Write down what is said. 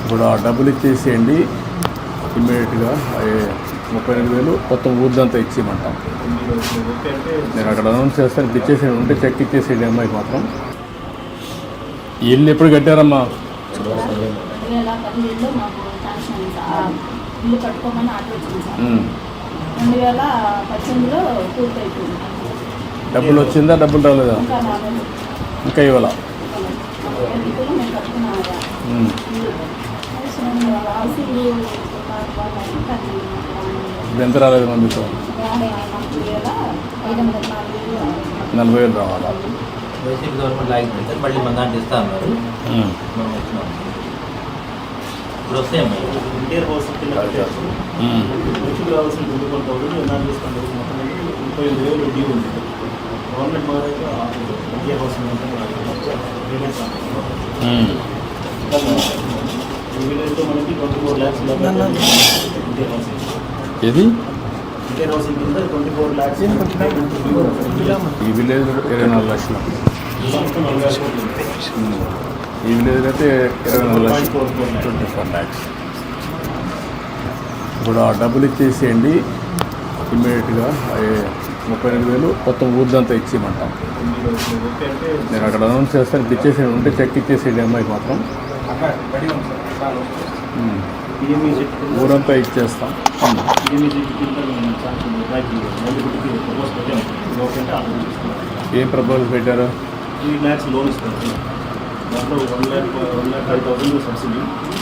ఇప్పుడు ఆ డబ్బులు ఇచ్చేసేయండి ఇమ్మీడియట్గా. 38,000 మొత్తం ఊర్దంతా ఇచ్చేయమంటాం. నేను అక్కడ అనౌన్స్ చేస్తాను. ఇప్పుడు ఇచ్చేసేయండి, ఉంటే చెక్ ఇచ్చేసేయండి అమ్మాయికి మాత్రం. ఇల్లు ఎప్పుడు కట్టారమ్మా? 2017లో మాకు శాంక్షన్ అయింది సార్. ఇల్లు కట్టుకోమని ఆర్డర్ వచ్చింది సార్. 2018లో పూర్తయిపోయింది. డబ్బులు వచ్చిందా? డబ్బులు రాలేదా? ఇంకా రాలేదు. ఇంకా ఇవ్వాలా? ఇప్పుడు మేము కట్టుకున్నాం కదా. ఇప్పుడు ఎంత రాలేదు మీకు? 40,000 రావాలా? బేసిక్ గవర్నమెంట్ లాగిపోయింది, మళ్ళీ మన దాంట్లో ఇస్తా అన్నారు. మనం వచ్చినాం. ఇప్పుడు వస్తాయమ్మా ఇంటీరియర్ హౌస్ కింద కట్టేసి వచ్చి రావాల్సిన 24,000 ఎన్నాళ్ళు చూస్తాను. మొత్తం 35,000 డ్యూ ఉంది. గవర్నమెంట్ మారైతే ఇంటీరియర్ హౌస్ విలేజ్లో మనకి 24 lakhs ఇంటీరియర్ హౌసింగ్. ఏది ఇంటీరియర్ హౌసింగ్ కింద 24 lakhs. ఈ విలేజ్ 24 లక్షలు. ఈ విలేజ్ అయితే 24 లక్షలు, 24 lakhs. ఇప్పుడు ఆ డబ్బులు ఇచ్చేసేయండి ఇమ్మీడియట్గా. 38,000 మొత్తం ఊర్దంతా ఇచ్చేయమంటాం. నేను అక్కడ అనౌన్స్ చేస్తాను. ఇప్పుడు ఇచ్చేసేయండి, ఉంటే చెక్ ఇచ్చేసేయండి అమ్మాయికి మాత్రం. ఊరంతా ఇచ్చేస్తాం. ఏం ప్రపోజల్ పెట్టారు? 3 lakhs లోన్ ఇస్తారు. దాంట్లో 1,05,000 సబ్సిడీ,